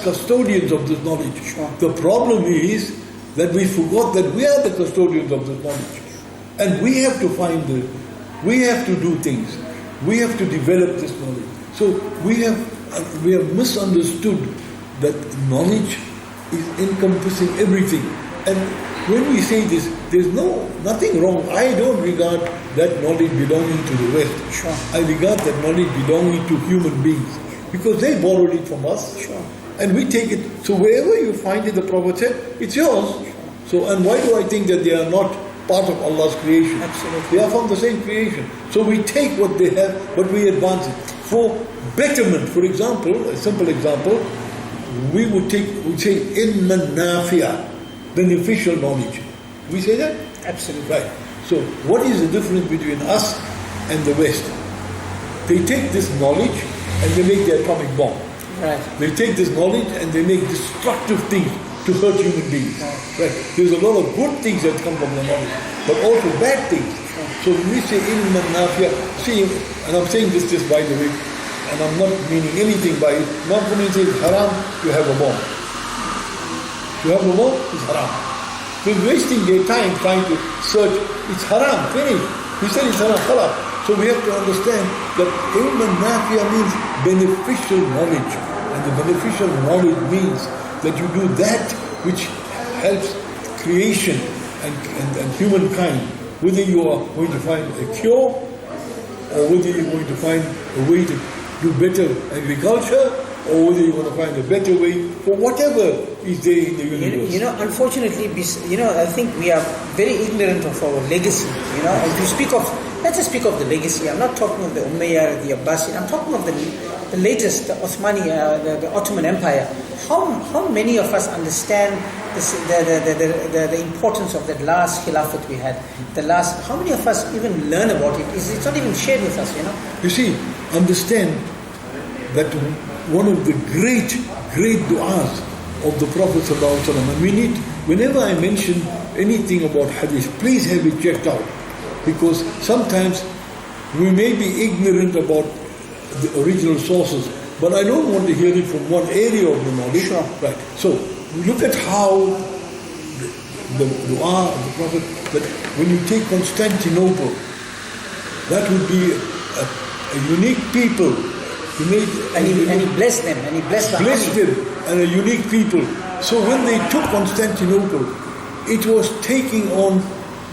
custodians of this knowledge. Sure. The problem is that we forgot that we are the custodians of this knowledge. And we have to we have to do things. We have to develop this knowledge. So we have misunderstood that knowledge is encompassing everything. And when we say this, there's nothing wrong. I don't regard that knowledge belonging to the West. Sure. I regard that knowledge belonging to human beings because they borrowed it from us. Sure. And we take it. So wherever you find it, the Prophet said, it's yours. Sure. So, and why do I think that they are not part of Allah's creation? Absolutely. They are from the same creation. So we take what they have, but we advance it. For betterment, for example, a simple example, we would say, inna nafiya, beneficial knowledge. We say that? Absolutely. Right. So what is the difference between us and the West? They take this knowledge and they make the atomic bomb. Right. They take this knowledge and they make destructive things to hurt human beings. Right. There's a lot of good things that come from the knowledge, but also bad things. So when we say ilm nafiya, see, and I'm saying this just by the way, and I'm not meaning anything by it. Not when you say it's haram, you have a bomb. You have a bomb, it's haram. They're wasting their time trying to search. It's haram, finish. He said it's haram, halal. So we have to understand that ilm nafiya means beneficial knowledge. And the beneficial knowledge means that you do that which helps creation and humankind. Whether you are going to find a cure or whether you're going to find a way to do better agriculture or whether you want to find a better way for whatever is there in the universe. Unfortunately, I think we are very ignorant of our legacy. If you speak of, let's just speak of the legacy. I'm not talking of the Umayyad, the Abbasid. I'm talking of the latest, the Osmani, the Ottoman Empire. How many of us understand the importance of that last Khilafat we had? How many of us even learn about it? It's not even shared with us, You see, understand that one of the great du'as of the Prophet ﷺ, and we need, whenever I mention anything about hadith, please have it checked out, because sometimes we may be ignorant about the original sources, but I don't want to hear it from one area of the knowledge. Sure. Right. So look at how the dua of the Prophet, that when you take Constantinople, that would be a unique people. He made, and he blessed them, and he blessed them, and a unique people. So when they took Constantinople, it was taking on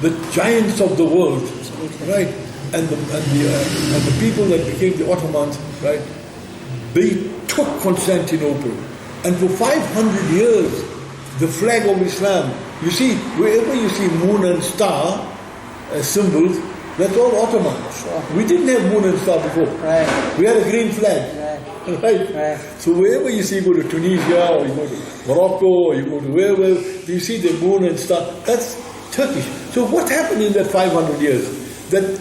the giants of the world, right? And the people that became the Ottomans, right? They took Constantinople, and for 500 years, the flag of Islam. You see, wherever you see moon and star as symbols, that's all Ottoman. Sure. We didn't have moon and star before. Right. We had a green flag. Right. So wherever you see, you go to Tunisia or you go to Morocco or you go to wherever, you see the moon and star. That's Turkish. So what happened in that 500 years? That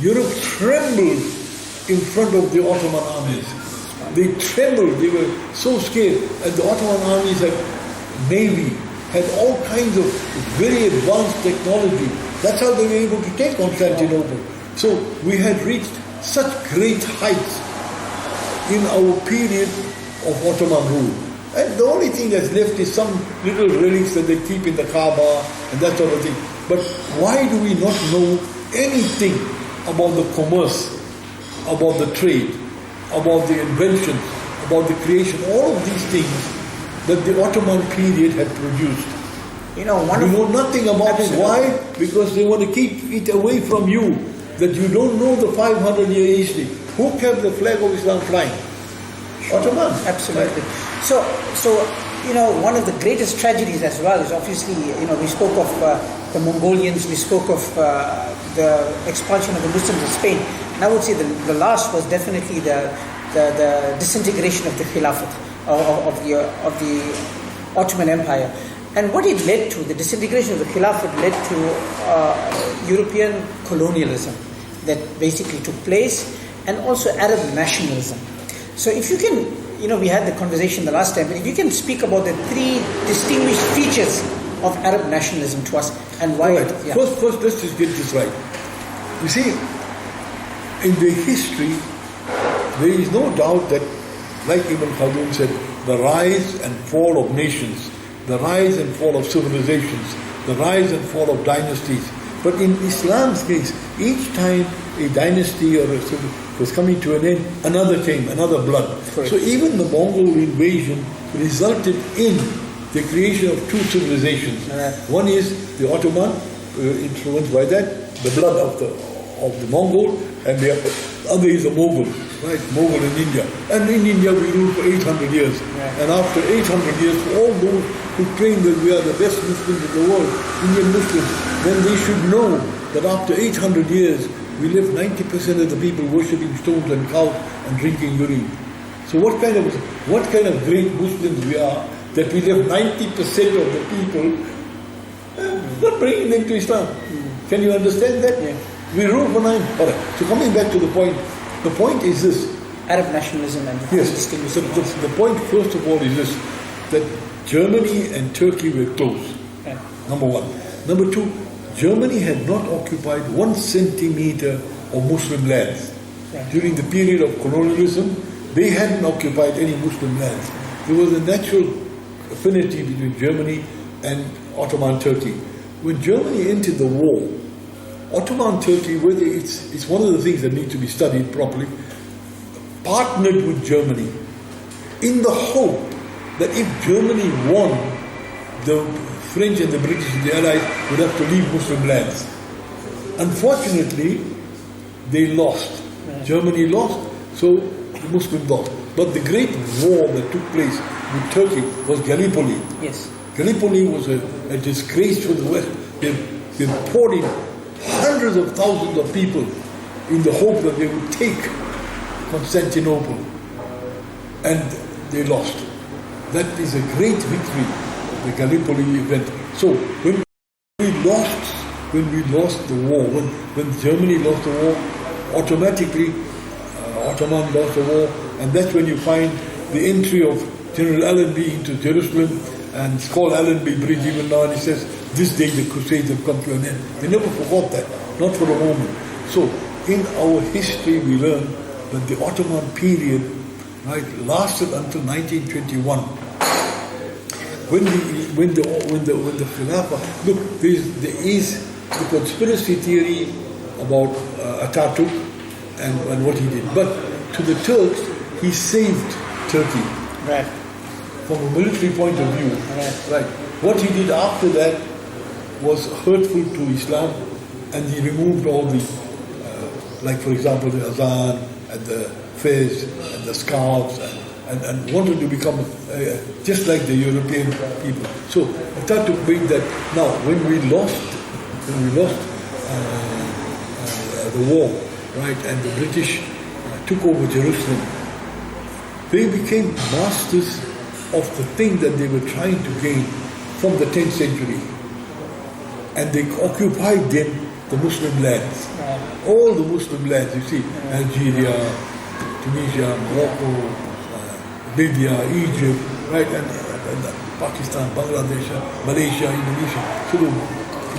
Europe trembled in front of the Ottoman armies. They trembled. They were so scared. And the Ottoman armies had navy, had all kinds of very advanced technology. That's how they were able to take Constantinople. So we had reached such great heights in our period of Ottoman rule. And the only thing that's left is some little relics that they keep in the Kaaba and that sort of thing. But why do we not know anything about the commerce, about the trade, about the inventions, about the creation, all of these things that the Ottoman period had produced? We know nothing about it. Why? Because they want to keep it away from you, that you don't know the 500-year history. Who kept the flag of Islam flying? Ottoman. Absolutely. So one of the greatest tragedies as well is obviously, we spoke of the Mongolians, we spoke of the expulsion of the Muslims of Spain. And I would say the last was definitely the disintegration of the Khilafat, of the Ottoman Empire. And what it led to, the disintegration of the Khilafat led to European colonialism that basically took place, and also Arab nationalism. So if you can, we had the conversation the last time, but if you can speak about the three distinguished features of Arab nationalism to us, and why... Right. Yeah. First, let's just get this right. You see, in the history, there is no doubt that, like Ibn Khaldun said, the rise and fall of nations, the rise and fall of civilizations, the rise and fall of dynasties. But in Islam's case, each time a dynasty or a was coming to an end, another came, another blood. Correct. So even the Mongol invasion resulted in the creation of two civilizations. One is the Ottoman, influenced by that, the blood of the Mongol, and the other is the Mughal, right? Mughal in India. And in India we ruled for 800 years. And after 800 years, for all those who claim that we are the best Muslims in the world, Indian Muslims, then they should know that after 800 years, we left 90% of the people worshipping stones and cows and drinking urine. So what kind of great Muslims we are that we left 90% of the people not bringing them to Islam? Can you understand that? Yeah. We rule for 9. All right. So coming back to the point is this. Arab nationalism and Yes. So the point first of all is this, that Germany and Turkey were close. Yeah. Number one. Number two, Germany had not occupied 1 centimeter of Muslim lands. Right. During the period of colonialism, they hadn't occupied any Muslim lands. There was a natural affinity between Germany and Ottoman Turkey. When Germany entered the war, Ottoman Turkey, it's one of the things that need to be studied properly, partnered with Germany in the hope that if Germany won, the French and the British and the Allies would have to leave Muslim lands. Unfortunately, they lost. Germany lost, so the Muslims lost. But the great war that took place with Turkey was Gallipoli. Yes. Gallipoli was a disgrace for the West. They poured in hundreds of thousands of people in the hope that they would take Constantinople. And they lost. That is a great victory, the Gallipoli event. So when we lost the war, when Germany lost the war, automatically Ottoman lost the war, and that's when you find the entry of General Allenby into Jerusalem, and it's called Allenby Bridge even now, and he says, this day the Crusades have come to an end. They never forgot that, not for a moment. So in our history we learn that the Ottoman period, right, lasted until 1921. When the Khilafah, look, there is the conspiracy theory about Atatürk and what he did. But to the Turks, he saved Turkey. Right. From a military point of view. Right. What he did after that was hurtful to Islam, and he removed all the, like for example, the azan and the fez and the scarves and wanted to become just like the European people. So Atatürk made that. Now, when we lost the war, right, and the British took over Jerusalem, they became masters of the thing that they were trying to gain from the 10th century. And they occupied then the Muslim lands. All the Muslim lands, you see, Algeria, Tunisia, Morocco, Libya, Egypt, right, and Pakistan, Bangladesh, Malaysia, Indonesia. So the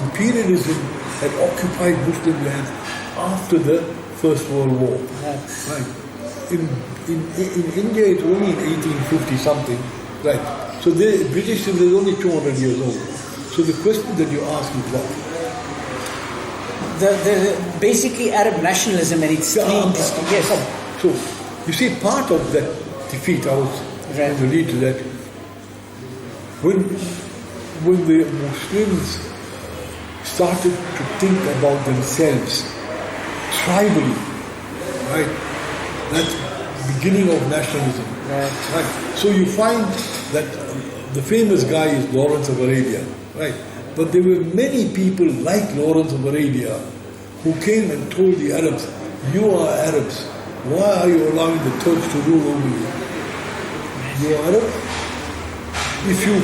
imperialism had occupied Muslim lands after the First World War. Right. In India, it was only in 1850 something, right? So the British civil is only 200 years old. So the question that you ask is what? The basically Arab nationalism and its yes. So you see, part of that defeat, I was trying to lead to that. When the Muslims started to think about themselves tribally, right? That's beginning of nationalism. Right. So you find that the famous guy is Lawrence of Arabia, right? But there were many people like Lawrence of Arabia who came and told the Arabs, you are Arabs, why are you allowing the Turks to rule over you? You are Arab? If you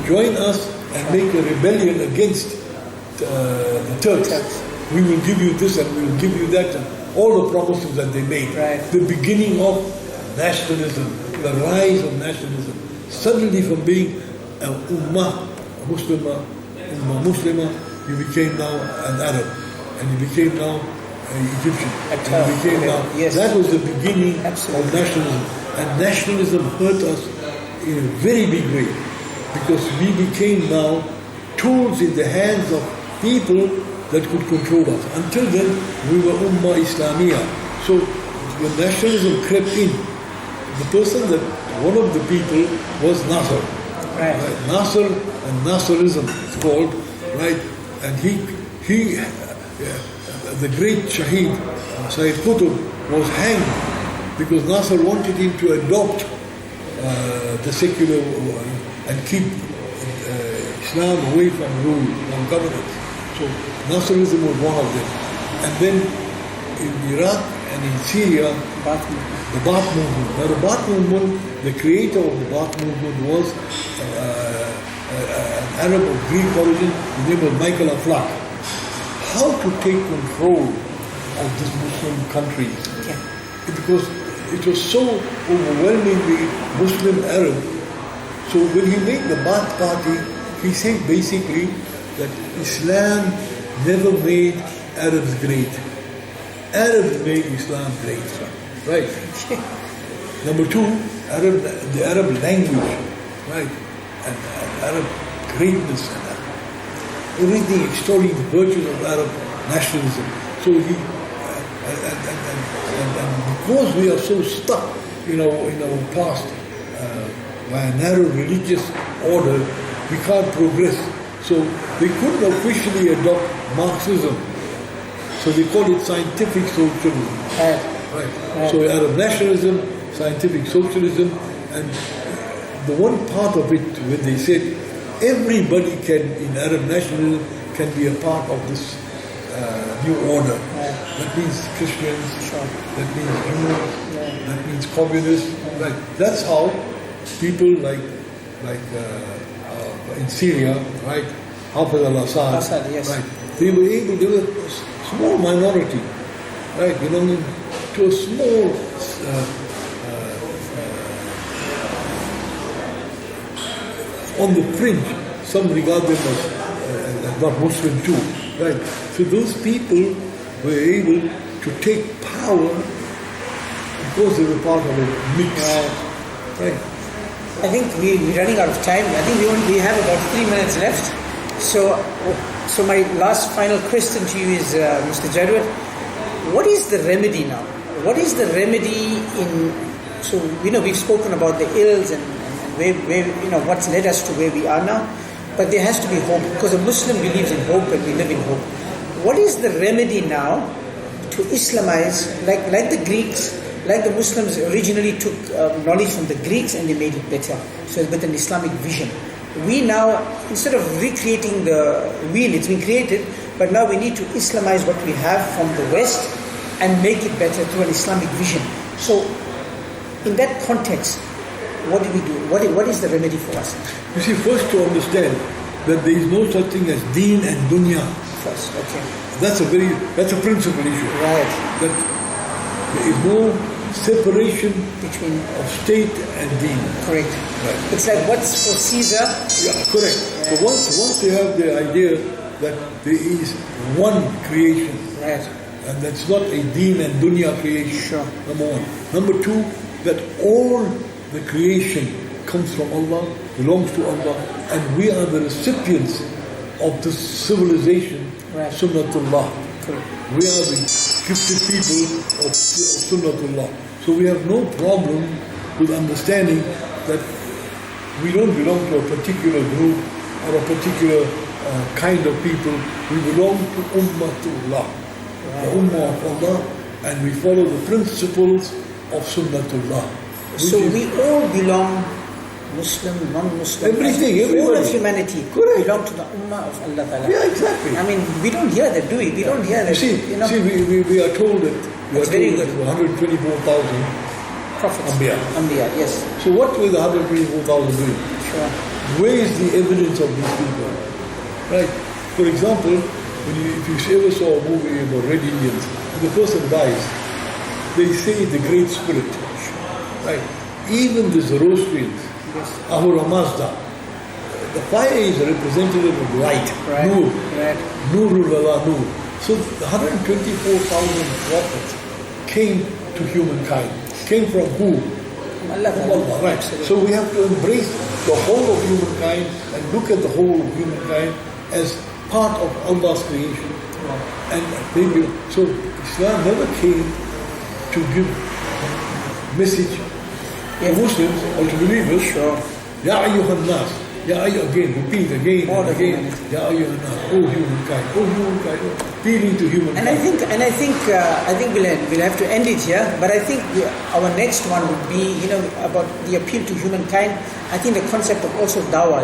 join us and make a rebellion against the Turks, we will give you this and we will give you that, and all the promises that they made. Right. The beginning of nationalism, the rise of nationalism. Suddenly from being an ummah, Muslima, you became now an Arab, and you became now an Egyptian, and you became now. Yes. That was the beginning Absolutely. of nationalism, and nationalism hurt us in a very big way, because we became now tools in the hands of people that could control us. Until then, we were Ummah Islamiyah. So when nationalism crept in, the person that, one of the people was Nasser. Right. Nasser and Nasserism it's called, right? And the great Shaheed, Sayyid Qutb, was hanged because Nasser wanted him to adopt the secular and keep Islam away from rule, from governance. So Nasserism was one of them. And then in Iraq and in Syria, the Ba'ath movement. Now the Ba'ath movement, the creator of the Ba'ath movement was an Arab of Greek origin, his name was Michael Aflaq. How to take control of these Muslim countries? Okay. Because it was so overwhelmingly Muslim Arab. So when he made the Ba'ath Party, he said basically that Islam never made Arabs great. Arabs made Islam great. Right. Number two, the Arab language, right, and Arab greatness, and everything extolling the virtues of Arab nationalism. So and because we are so stuck, in our past by a narrow religious order, we can't progress. So they couldn't officially adopt Marxism. So they call it scientific socialism. Right. So Arab nationalism, scientific socialism, and the one part of it when they said everybody can, in Arab nationalism, can be a part of this new order. That means Christians, that means Jews, that means communists. Right. That's how people like in Syria, right, Hafez al-Assad, yes. right, they were a small minority, right, belonging to a small on the fringe. Some regard them as not Muslim too, right? So those people were able to take power because they were part of a mix, right? I think we're running out of time. I think we have about 3 minutes left. So my last final question to you is, Mr. Jadwat, what is the remedy now? What is the remedy in? So we've spoken about the ills and where what's led us to where we are now, but there has to be hope, because a Muslim believes in hope and we live in hope. What is the remedy now to Islamize, like the Greeks? Like the Muslims originally took knowledge from the Greeks and they made it better. So with an Islamic vision. We now, instead of recreating the wheel, it's been created, but now we need to Islamize what we have from the West and make it better through an Islamic vision. So in that context, what do we do? What is the remedy for us? You see, first to understand that there is no such thing as deen and dunya. First, okay. That's a principal issue. Right. That there is no separation between of state and deen. Correct. Right. It's like what's for Caesar. Yeah, correct. Yeah. So once you have the idea that there is one creation, right, and that's not a deen and dunya creation. Sure. Number one. Number two, that all the creation comes from Allah, belongs to Allah, and we are the recipients of this civilization, right. Sunnatullah. Correct. We are the gifted people of Sunnatullah. So we have no problem with understanding that we don't belong to a particular group or a particular kind of people. We belong to Ummatullah, the Ummah of Allah, and we follow the principles of Sunnatullah. So we all belong, Muslim, non-Muslim, everything, all of humanity correct. belong to the Ummah of Allah Ta'ala. Yeah, exactly. I mean, we don't hear that, do we? We don't hear that. See, we are told that That's very good. 124,000 Prophets. Anbiya. Yes. So what were the 124,000 doing? Sure. Where is the evidence of these people? Right. For example, if you ever saw a movie about Red Indians, when the person dies, they say the Great Spirit. Right. Even the Zoroastrians, Ahura Mazda, the fire is a representative of light, right. Nur, right. Nurul Allah Nur. So the 124,000 prophets came to humankind. Came from who? from Allah. From Allah, right. So we have to embrace the whole of humankind and look at the whole of humankind as part of Allah's creation. And maybe, so Islam never came to give message to Muslims or to believers. Sure. Ya ayyuhan nas. Ya again, repeat again All and of again. humanity. Ya ayyuhan nas. Oh humankind. Oh humankind. Appealing to humankind. And I think we'll have to end it here. But I think our next one would be, about the appeal to humankind. I think the concept of also dawah,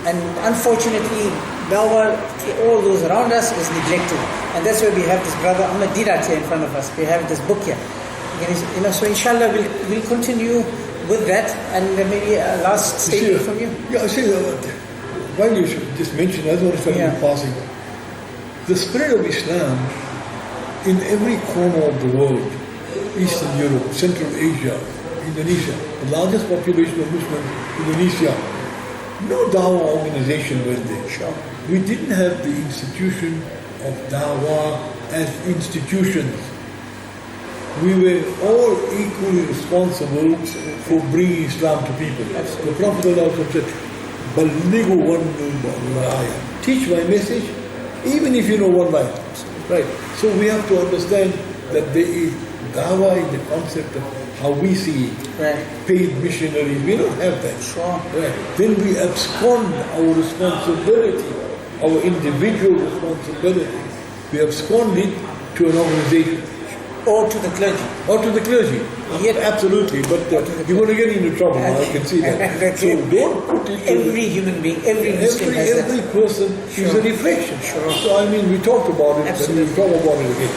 and unfortunately, dawah to all those around us is neglected, and that's why we have this brother Ahmed Dirat here in front of us. We have this book here. So inshallah we'll continue with that, and maybe a last statement from you. Yeah, I say, while you should just mention, I don't want to start in passing. The spirit of Islam in every corner of the world, Eastern Europe, Central Asia, Indonesia, the largest population of Muslims, Indonesia, no dawah organization was there. Sure. We didn't have the institution of dawah as institutions. We were all equally responsible for bringing Islam to people. The Prophet said, "Balighu one teach my message, even if you know one line." Right. So we have to understand that there is dawah in the concept of how we see it. Right. Paid missionaries, we don't have that. Sure. Right. Then we abscond our responsibility, our individual responsibility. We abscond it to an organization. Or to the clergy. Or to the clergy. Yet, Absolutely, but you're going to get into trouble, I can see that. So don't put it to every human being, every Muslim has that. every person is a reflection. Sure. So I mean, we talked about it, and we'll talk about it again.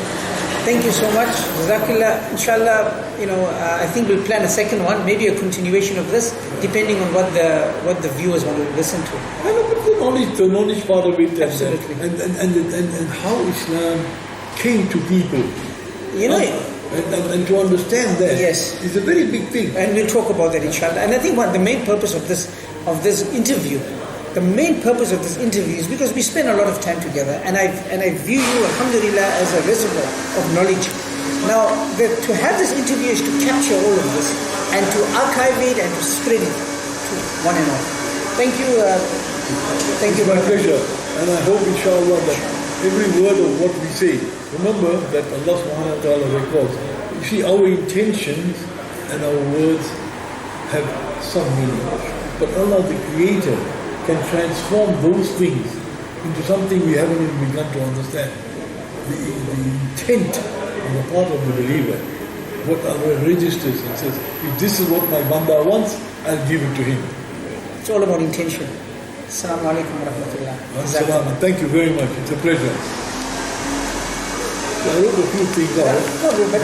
Thank you so much. Jazakallah. Inshallah, I think we'll plan a second one, maybe a continuation of this, depending on what the viewers want to listen to. I know, but the knowledge part of it, Absolutely. and how Islam came to people. And to understand that is a very big thing. And we'll talk about that inshallah. And I think the main purpose of this interview, is because we spend a lot of time together, and I view you, alhamdulillah, as a reservoir of knowledge. Now, to have this interview is to capture all of this and to archive it and to spread it to one and all. Thank you. Thank you. It's my pleasure, and I hope inshallah that every word of what we say, remember that Allah subhanahu wa ta'ala records. You see, our intentions and our words have some meaning. But Allah the Creator can transform those things into something we haven't even begun to understand. The intent on the part of the believer, what Allah registers and says, if this is what my banda wants, I'll give it to him. It's all about intention. Assalamu alaikum wa rahmatullah. As-salam. Thank you very much. It's a pleasure. So I wrote a few things out. No, but